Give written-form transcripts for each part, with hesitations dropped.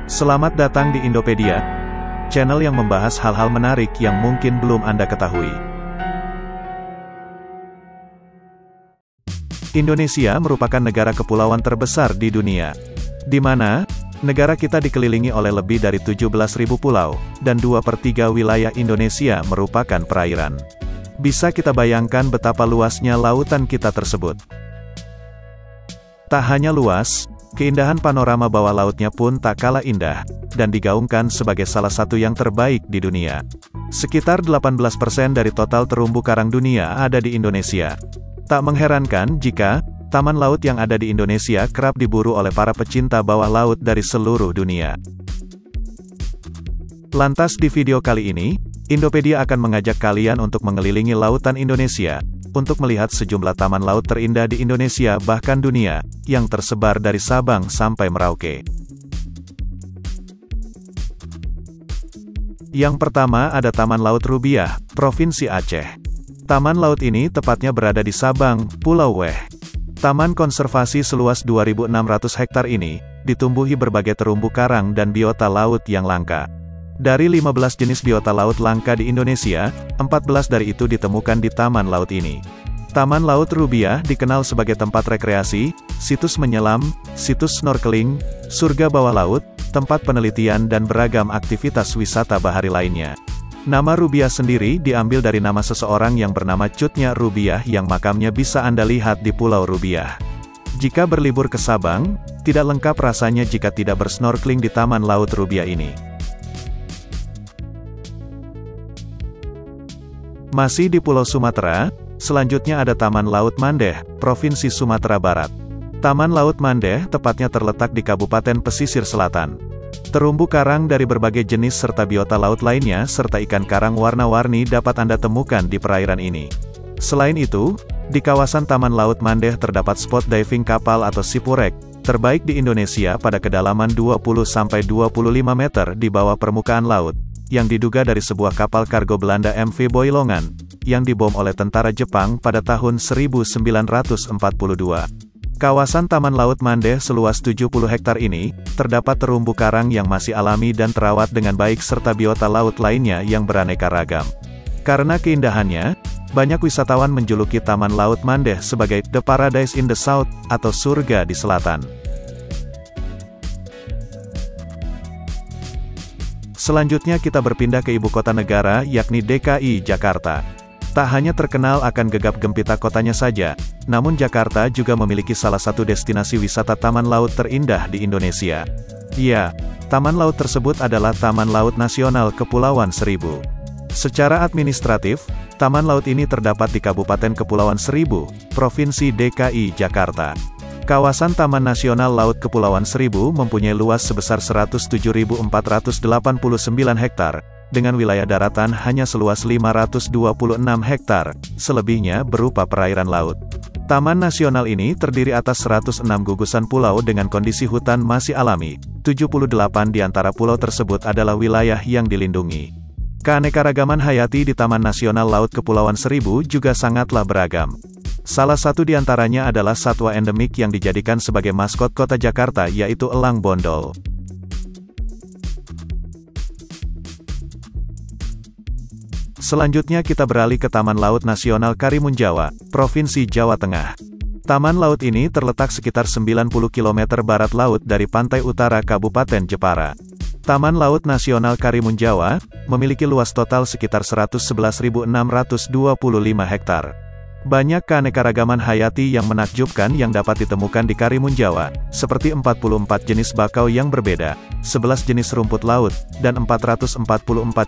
Selamat datang di Indopedia, channel yang membahas hal-hal menarik yang mungkin belum Anda ketahui. Indonesia merupakan negara kepulauan terbesar di dunia, di mana negara kita dikelilingi oleh lebih dari 17.000 pulau, dan 2/3 wilayah Indonesia merupakan perairan. Bisa kita bayangkan betapa luasnya lautan kita tersebut. Tak hanya luas, keindahan panorama bawah lautnya pun tak kalah indah, dan digaungkan sebagai salah satu yang terbaik di dunia. Sekitar 18% dari total terumbu karang dunia ada di Indonesia. Tak mengherankan jika taman laut yang ada di Indonesia kerap diburu oleh para pecinta bawah laut dari seluruh dunia. Lantas di video kali ini, Indopedia akan mengajak kalian untuk mengelilingi lautan Indonesia, untuk melihat sejumlah taman laut terindah di Indonesia bahkan dunia, yang tersebar dari Sabang sampai Merauke. Yang pertama ada Taman Laut Rubiah, Provinsi Aceh. Taman laut ini tepatnya berada di Sabang, Pulau Weh. Taman konservasi seluas 2.600 hektar ini, ditumbuhi berbagai terumbu karang dan biota laut yang langka. Dari 15 jenis biota laut langka di Indonesia, 14 dari itu ditemukan di Taman Laut ini. Taman Laut Rubiah dikenal sebagai tempat rekreasi, situs menyelam, situs snorkeling, surga bawah laut, tempat penelitian dan beragam aktivitas wisata bahari lainnya. Nama Rubiah sendiri diambil dari nama seseorang yang bernama Cut Nyak Rubiah yang makamnya bisa Anda lihat di Pulau Rubiah. Jika berlibur ke Sabang, tidak lengkap rasanya jika tidak bersnorkeling di Taman Laut Rubiah ini. Masih di Pulau Sumatera, selanjutnya ada Taman Laut Mandeh, Provinsi Sumatera Barat. Taman Laut Mandeh tepatnya terletak di Kabupaten Pesisir Selatan. Terumbu karang dari berbagai jenis serta biota laut lainnya serta ikan karang warna-warni dapat Anda temukan di perairan ini. Selain itu, di kawasan Taman Laut Mandeh terdapat spot diving kapal atau shipwreck, terbaik di Indonesia pada kedalaman 20-25 meter di bawah permukaan laut, yang diduga dari sebuah kapal kargo Belanda MV Boilongan, yang dibom oleh tentara Jepang pada tahun 1942. Kawasan Taman Laut Mandeh seluas 70 hektar ini, terdapat terumbu karang yang masih alami dan terawat dengan baik serta biota laut lainnya yang beraneka ragam. Karena keindahannya, banyak wisatawan menjuluki Taman Laut Mandeh sebagai The Paradise in the South, atau surga di selatan. Selanjutnya kita berpindah ke ibu kota negara yakni DKI Jakarta. Tak hanya terkenal akan gegap gempita kotanya saja, namun Jakarta juga memiliki salah satu destinasi wisata taman laut terindah di Indonesia. Ya, taman laut tersebut adalah Taman Laut Nasional Kepulauan Seribu. Secara administratif, taman laut ini terdapat di Kabupaten Kepulauan Seribu, Provinsi DKI Jakarta. Kawasan Taman Nasional Laut Kepulauan Seribu mempunyai luas sebesar 107.489 hektar, dengan wilayah daratan hanya seluas 526 hektar, selebihnya berupa perairan laut. Taman nasional ini terdiri atas 106 gugusan pulau dengan kondisi hutan masih alami, 78 di antara pulau tersebut adalah wilayah yang dilindungi. Keanekaragaman hayati di Taman Nasional Laut Kepulauan Seribu juga sangatlah beragam. Salah satu di antaranya adalah satwa endemik yang dijadikan sebagai maskot kota Jakarta yaitu elang bondol. Selanjutnya kita beralih ke Taman Laut Nasional Karimun Jawa, Provinsi Jawa Tengah. Taman laut ini terletak sekitar 90 km barat laut dari pantai utara Kabupaten Jepara. Taman Laut Nasional Karimun Jawa memiliki luas total sekitar 111.625 hektar. Banyak keanekaragaman hayati yang menakjubkan yang dapat ditemukan di Karimun Jawa, seperti 44 jenis bakau yang berbeda, 11 jenis rumput laut, dan 444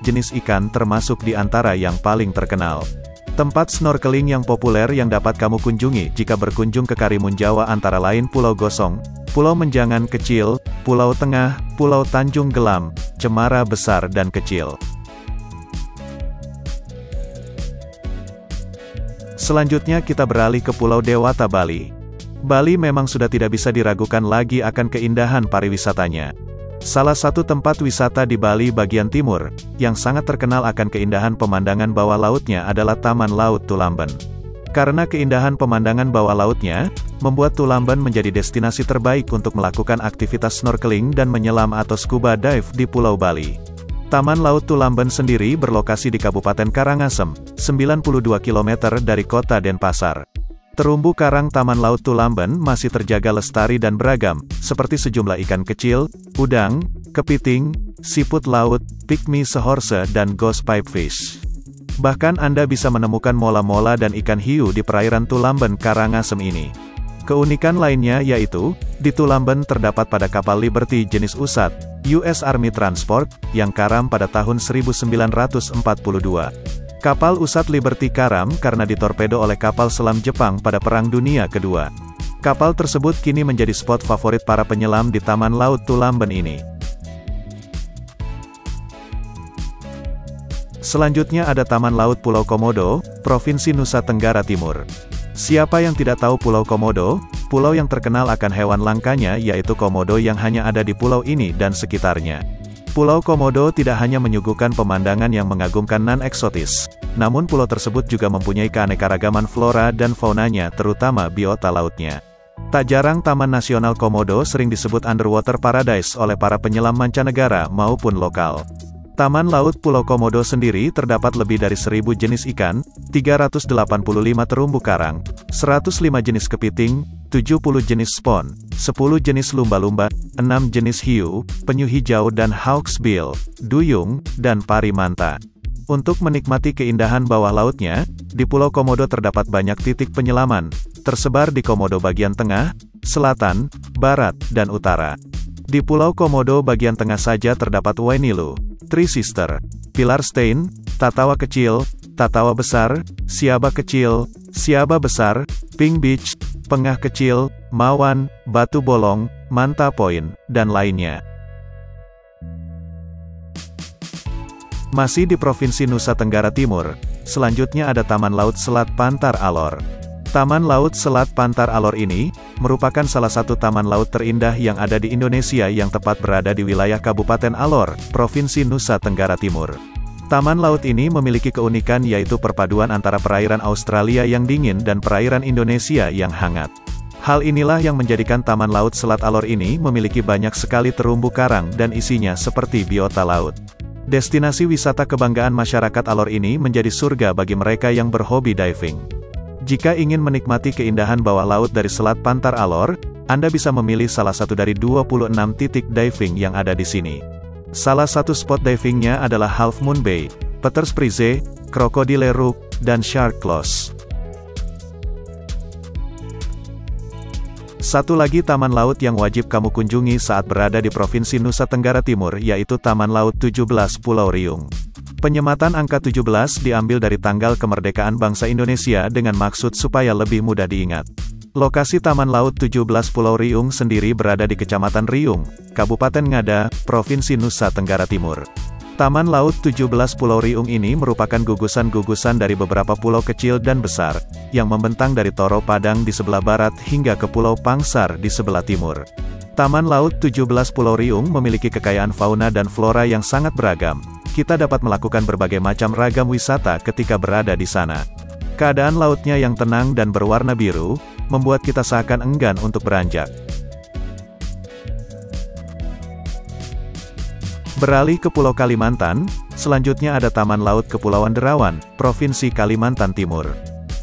jenis ikan termasuk di antara yang paling terkenal. Tempat snorkeling yang populer yang dapat kamu kunjungi jika berkunjung ke Karimun Jawa antara lain Pulau Gosong, Pulau Menjangan Kecil, Pulau Tengah, Pulau Tanjung Gelam, Cemara Besar dan Kecil. Selanjutnya kita beralih ke Pulau Dewata Bali. Bali memang sudah tidak bisa diragukan lagi akan keindahan pariwisatanya. Salah satu tempat wisata di Bali bagian timur, yang sangat terkenal akan keindahan pemandangan bawah lautnya adalah Taman Laut Tulamben. Karena keindahan pemandangan bawah lautnya, membuat Tulamben menjadi destinasi terbaik untuk melakukan aktivitas snorkeling dan menyelam atau scuba dive di Pulau Bali. Taman Laut Tulamben sendiri berlokasi di Kabupaten Karangasem, 92 km dari kota Denpasar. Terumbu karang Taman Laut Tulamben masih terjaga lestari dan beragam, seperti sejumlah ikan kecil, udang, kepiting, siput laut, pygmy seahorse dan ghost pipefish. Bahkan Anda bisa menemukan mola-mola dan ikan hiu di perairan Tulamben Karangasem ini. Keunikan lainnya yaitu, di Tulamben terdapat pada kapal Liberty jenis USAT, US Army Transport, yang karam pada tahun 1942. Kapal USAT Liberty karam karena ditorpedo oleh kapal selam Jepang pada Perang Dunia Kedua. Kapal tersebut kini menjadi spot favorit para penyelam di Taman Laut Tulamben ini. Selanjutnya ada Taman Laut Pulau Komodo, Provinsi Nusa Tenggara Timur. Siapa yang tidak tahu Pulau Komodo? Pulau yang terkenal akan hewan langkanya yaitu komodo yang hanya ada di pulau ini dan sekitarnya. Pulau Komodo tidak hanya menyuguhkan pemandangan yang mengagumkan non-eksotis, namun pulau tersebut juga mempunyai keanekaragaman flora dan faunanya terutama biota lautnya. Tak jarang Taman Nasional Komodo sering disebut underwater paradise oleh para penyelam mancanegara maupun lokal. Taman Laut Pulau Komodo sendiri terdapat lebih dari 1.000 jenis ikan, 385 terumbu karang, 105 jenis kepiting, 70 jenis spon, 10 jenis lumba-lumba, 6 jenis hiu, penyu hijau dan hawksbill, duyung, dan pari manta. Untuk menikmati keindahan bawah lautnya, di Pulau Komodo terdapat banyak titik penyelaman, tersebar di Komodo bagian tengah, selatan, barat, dan utara. Di Pulau Komodo bagian tengah saja terdapat Wainilu, Three Sister, Pilar Stein, Tatawa Kecil, Tatawa Besar, Siaba Kecil, Siaba Besar, Pink Beach, Pengah Kecil, Mawan, Batu Bolong, Manta Point, dan lainnya. Masih di Provinsi Nusa Tenggara Timur, selanjutnya ada Taman Laut Selat Pantar Alor. Taman Laut Selat Pantar Alor ini, merupakan salah satu taman laut terindah yang ada di Indonesia yang tepat berada di wilayah Kabupaten Alor, Provinsi Nusa Tenggara Timur. Taman laut ini memiliki keunikan yaitu perpaduan antara perairan Australia yang dingin dan perairan Indonesia yang hangat. Hal inilah yang menjadikan Taman Laut Selat Alor ini memiliki banyak sekali terumbu karang dan isinya seperti biota laut. Destinasi wisata kebanggaan masyarakat Alor ini menjadi surga bagi mereka yang berhobi diving. Jika ingin menikmati keindahan bawah laut dari Selat Pantar Alor, Anda bisa memilih salah satu dari 26 titik diving yang ada di sini. Salah satu spot divingnya adalah Half Moon Bay, Peters Prize, Crocodile Rock, dan Shark Claws. Satu lagi taman laut yang wajib kamu kunjungi saat berada di Provinsi Nusa Tenggara Timur yaitu Taman Laut 17 Pulau Riung. Penyematan angka 17 diambil dari tanggal kemerdekaan bangsa Indonesia dengan maksud supaya lebih mudah diingat. Lokasi Taman Laut 17 Pulau Riung sendiri berada di Kecamatan Riung, Kabupaten Ngada, Provinsi Nusa Tenggara Timur. Taman Laut 17 Pulau Riung ini merupakan gugusan-gugusan dari beberapa pulau kecil dan besar, yang membentang dari Toro Padang di sebelah barat hingga ke Pulau Pangsar di sebelah timur. Taman Laut 17 Pulau Riung memiliki kekayaan fauna dan flora yang sangat beragam. Kita dapat melakukan berbagai macam ragam wisata ketika berada di sana. Keadaan lautnya yang tenang dan berwarna biru, membuat kita seakan enggan untuk beranjak. Beralih ke Pulau Kalimantan, selanjutnya ada Taman Laut Kepulauan Derawan, Provinsi Kalimantan Timur.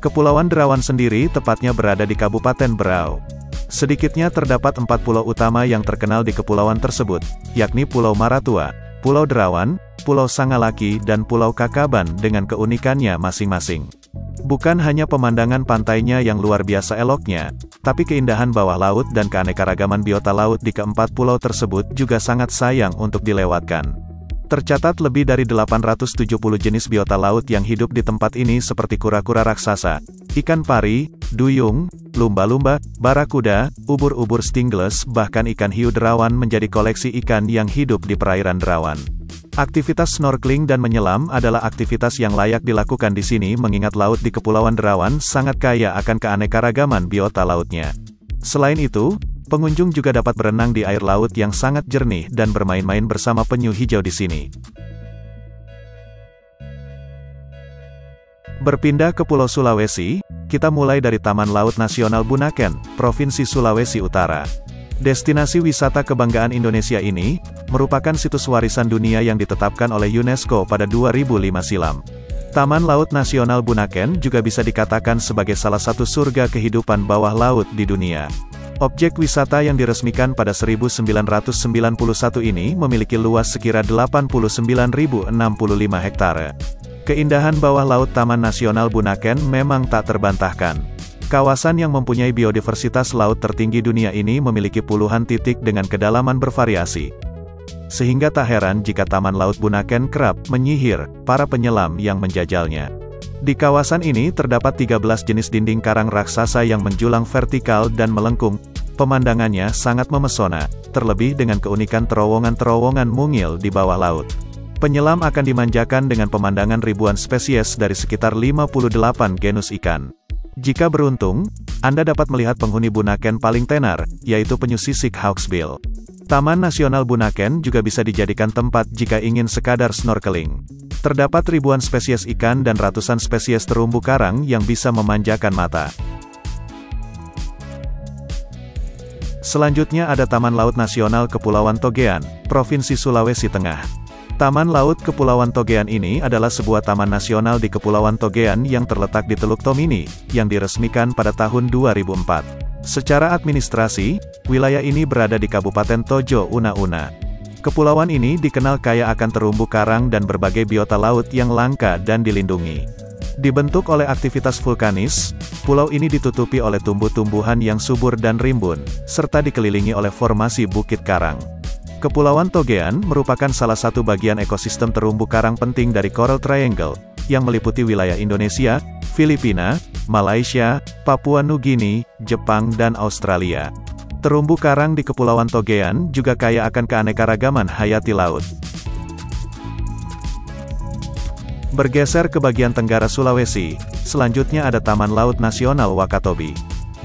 Kepulauan Derawan sendiri tepatnya berada di Kabupaten Berau. Sedikitnya terdapat 4 pulau utama yang terkenal di kepulauan tersebut, yakni Pulau Maratua, Pulau Derawan, Pulau Sangalaki dan Pulau Kakaban dengan keunikannya masing-masing. Bukan hanya pemandangan pantainya yang luar biasa eloknya, tapi keindahan bawah laut dan keanekaragaman biota laut di keempat pulau tersebut juga sangat sayang untuk dilewatkan. Tercatat lebih dari 870 jenis biota laut yang hidup di tempat ini seperti kura-kura raksasa, ikan pari, duyung, lumba-lumba, barakuda, ubur-ubur stingless, bahkan ikan hiu derawan menjadi koleksi ikan yang hidup di perairan Derawan. Aktivitas snorkeling dan menyelam adalah aktivitas yang layak dilakukan di sini mengingat laut di Kepulauan Derawan sangat kaya akan keanekaragaman biota lautnya. Selain itu, pengunjung juga dapat berenang di air laut yang sangat jernih dan bermain-main bersama penyu hijau di sini. Berpindah ke Pulau Sulawesi, kita mulai dari Taman Laut Nasional Bunaken, Provinsi Sulawesi Utara. Destinasi wisata kebanggaan Indonesia ini, merupakan situs warisan dunia yang ditetapkan oleh UNESCO pada 2005 silam. Taman Laut Nasional Bunaken juga bisa dikatakan sebagai salah satu surga kehidupan bawah laut di dunia. Objek wisata yang diresmikan pada 1991 ini memiliki luas sekira 89.065 hektare. Keindahan bawah laut Taman Nasional Bunaken memang tak terbantahkan. Kawasan yang mempunyai biodiversitas laut tertinggi dunia ini memiliki puluhan titik dengan kedalaman bervariasi. Sehingga tak heran jika Taman Laut Bunaken kerap menyihir para penyelam yang menjajalnya. Di kawasan ini terdapat 13 jenis dinding karang raksasa yang menjulang vertikal dan melengkung. Pemandangannya sangat memesona, terlebih dengan keunikan terowongan-terowongan mungil di bawah laut. Penyelam akan dimanjakan dengan pemandangan ribuan spesies dari sekitar 58 genus ikan. Jika beruntung, Anda dapat melihat penghuni Bunaken paling tenar, yaitu penyu sisik hawksbill. Taman Nasional Bunaken juga bisa dijadikan tempat jika ingin sekadar snorkeling. Terdapat ribuan spesies ikan dan ratusan spesies terumbu karang yang bisa memanjakan mata. Selanjutnya ada Taman Laut Nasional Kepulauan Togean, Provinsi Sulawesi Tengah. Taman Laut Kepulauan Togean ini adalah sebuah taman nasional di Kepulauan Togean yang terletak di Teluk Tomini, yang diresmikan pada tahun 2004. Secara administrasi, wilayah ini berada di Kabupaten Tojo Una-Una. Kepulauan ini dikenal kaya akan terumbu karang dan berbagai biota laut yang langka dan dilindungi. Dibentuk oleh aktivitas vulkanis, pulau ini ditutupi oleh tumbuh-tumbuhan yang subur dan rimbun, serta dikelilingi oleh formasi bukit karang. Kepulauan Togean merupakan salah satu bagian ekosistem terumbu karang penting dari Coral Triangle, yang meliputi wilayah Indonesia, Filipina, Malaysia, Papua Nugini, Jepang dan Australia. Terumbu karang di Kepulauan Togean juga kaya akan keanekaragaman hayati laut. Bergeser ke bagian tenggara Sulawesi, selanjutnya ada Taman Laut Nasional Wakatobi.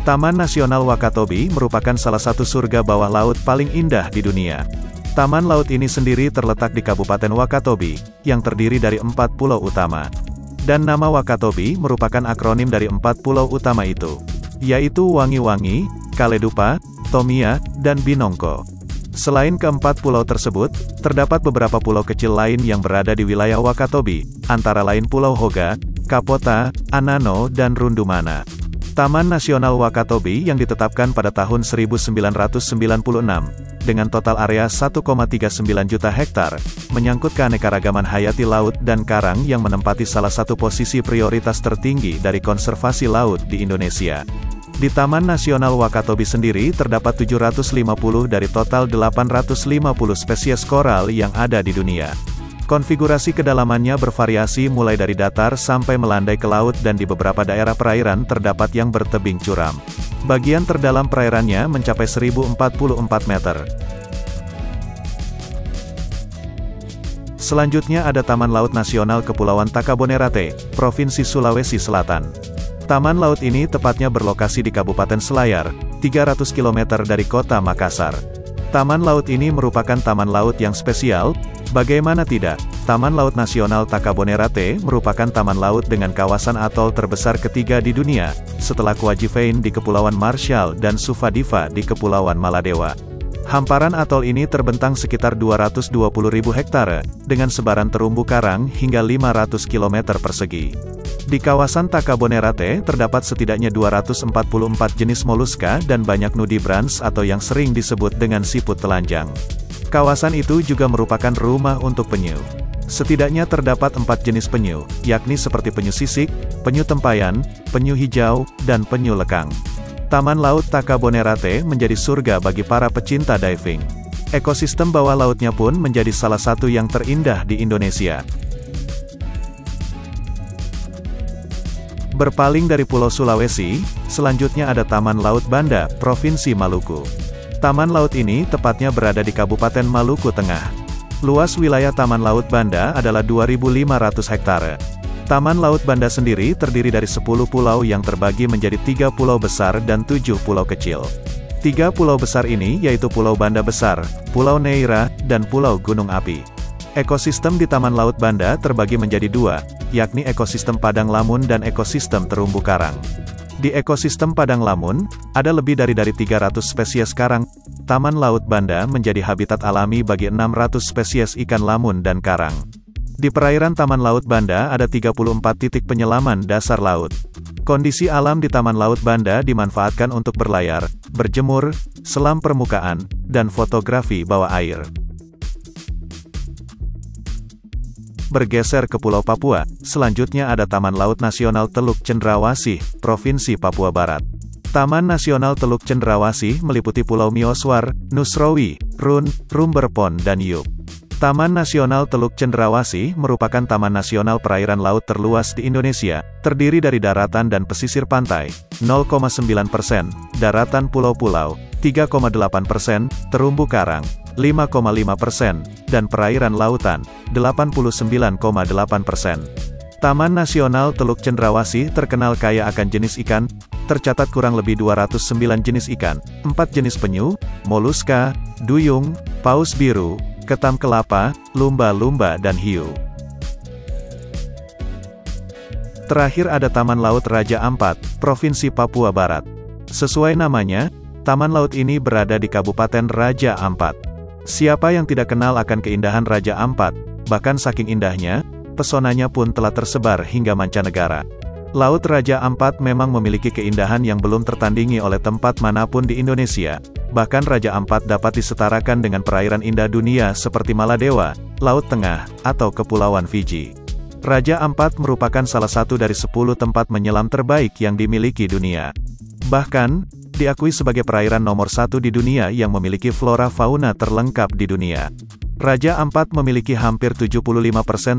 Taman Nasional Wakatobi merupakan salah satu surga bawah laut paling indah di dunia. Taman laut ini sendiri terletak di Kabupaten Wakatobi, yang terdiri dari 4 pulau utama. Dan nama Wakatobi merupakan akronim dari 4 pulau utama itu, yaitu Wangi-Wangi, Kaledupa, Tomia, dan Binongko. Selain keempat pulau tersebut, terdapat beberapa pulau kecil lain yang berada di wilayah Wakatobi, antara lain Pulau Hoga, Kapota, Anano, dan Rundumana. Taman Nasional Wakatobi yang ditetapkan pada tahun 1996, dengan total area 1,39 juta hektar, menyangkut keanekaragaman hayati laut dan karang yang menempati salah satu posisi prioritas tertinggi dari konservasi laut di Indonesia. Di Taman Nasional Wakatobi sendiri terdapat 750 dari total 850 spesies koral yang ada di dunia. Konfigurasi kedalamannya bervariasi mulai dari datar sampai melandai ke laut dan di beberapa daerah perairan terdapat yang bertebing curam. Bagian terdalam perairannya mencapai 1044 meter. Selanjutnya ada Taman Laut Nasional Kepulauan Takabonerate, Provinsi Sulawesi Selatan. Taman laut ini tepatnya berlokasi di Kabupaten Selayar, 300 km dari kota Makassar. Taman laut ini merupakan taman laut yang spesial. Bagaimana tidak, Taman Laut Nasional Takabonerate merupakan taman laut dengan kawasan atol terbesar ketiga di dunia, setelah Kwajalein di Kepulauan Marshall dan Suvadiva di Kepulauan Maladewa. Hamparan atol ini terbentang sekitar 220.000 hektare, dengan sebaran terumbu karang hingga 500 km persegi. Di kawasan Takabonerate terdapat setidaknya 244 jenis moluska dan banyak nudibranch atau yang sering disebut dengan siput telanjang. Kawasan itu juga merupakan rumah untuk penyu. Setidaknya terdapat 4 jenis penyu, yakni seperti penyu sisik, penyu tempayan, penyu hijau, dan penyu lekang. Taman Laut Takabonerate menjadi surga bagi para pecinta diving. Ekosistem bawah lautnya pun menjadi salah satu yang terindah di Indonesia. Berpaling dari Pulau Sulawesi, selanjutnya ada Taman Laut Banda, Provinsi Maluku. Taman laut ini tepatnya berada di Kabupaten Maluku Tengah. Luas wilayah Taman Laut Banda adalah 2.500 hektare. Taman Laut Banda sendiri terdiri dari 10 pulau yang terbagi menjadi 3 pulau besar dan 7 pulau kecil. 3 pulau besar ini yaitu Pulau Banda Besar, Pulau Neira, dan Pulau Gunung Api. Ekosistem di Taman Laut Banda terbagi menjadi 2, yakni ekosistem padang lamun dan ekosistem terumbu karang. Di ekosistem padang lamun, ada lebih dari 300 spesies karang. Taman Laut Banda menjadi habitat alami bagi 600 spesies ikan lamun dan karang. Di perairan Taman Laut Banda ada 34 titik penyelaman dasar laut. Kondisi alam di Taman Laut Banda dimanfaatkan untuk berlayar, berjemur, selam permukaan, dan fotografi bawah air. Bergeser ke Pulau Papua, selanjutnya ada Taman Laut Nasional Teluk Cendrawasih, Provinsi Papua Barat. Taman Nasional Teluk Cendrawasih meliputi Pulau Mioswar, Nusrowi, Run, Rumberpon dan Yuk. Taman Nasional Teluk Cendrawasih merupakan taman nasional perairan laut terluas di Indonesia, terdiri dari daratan dan pesisir pantai, 0,9%, daratan pulau-pulau, 3,8%, terumbu karang, 5,5%, dan perairan lautan, 89,8%. Taman Nasional Teluk Cendrawasih terkenal kaya akan jenis ikan, tercatat kurang lebih 209 jenis ikan, 4 jenis penyu, moluska, duyung, paus biru, ketam kelapa, lumba-lumba dan hiu. Terakhir ada Taman Laut Raja Ampat, Provinsi Papua Barat. Sesuai namanya, taman laut ini berada di Kabupaten Raja Ampat. Siapa yang tidak kenal akan keindahan Raja Ampat, bahkan saking indahnya, pesonanya pun telah tersebar hingga mancanegara. Laut Raja Ampat memang memiliki keindahan yang belum tertandingi oleh tempat manapun di Indonesia. Bahkan Raja Ampat dapat disetarakan dengan perairan indah dunia seperti Maladewa, Laut Tengah, atau Kepulauan Fiji. Raja Ampat merupakan salah satu dari 10 tempat menyelam terbaik yang dimiliki dunia. Bahkan, diakui sebagai perairan nomor 1 di dunia yang memiliki flora fauna terlengkap di dunia. Raja Ampat memiliki hampir 75%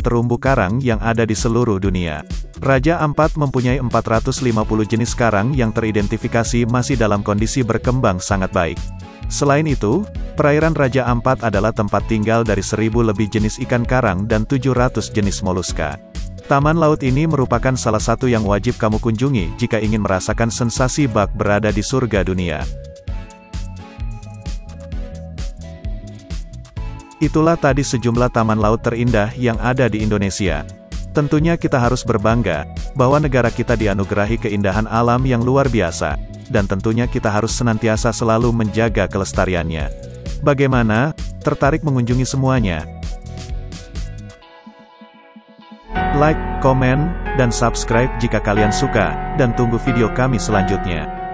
terumbu karang yang ada di seluruh dunia. Raja Ampat mempunyai 450 jenis karang yang teridentifikasi masih dalam kondisi berkembang sangat baik. Selain itu, perairan Raja Ampat adalah tempat tinggal dari 1000 lebih jenis ikan karang dan 700 jenis moluska. Taman laut ini merupakan salah satu yang wajib kamu kunjungi jika ingin merasakan sensasi bak berada di surga dunia. Itulah tadi sejumlah taman laut terindah yang ada di Indonesia. Tentunya kita harus berbangga, bahwa negara kita dianugerahi keindahan alam yang luar biasa, dan tentunya kita harus senantiasa selalu menjaga kelestariannya. Bagaimana? Tertarik mengunjungi semuanya? Like, komen, dan subscribe jika kalian suka, dan tunggu video kami selanjutnya.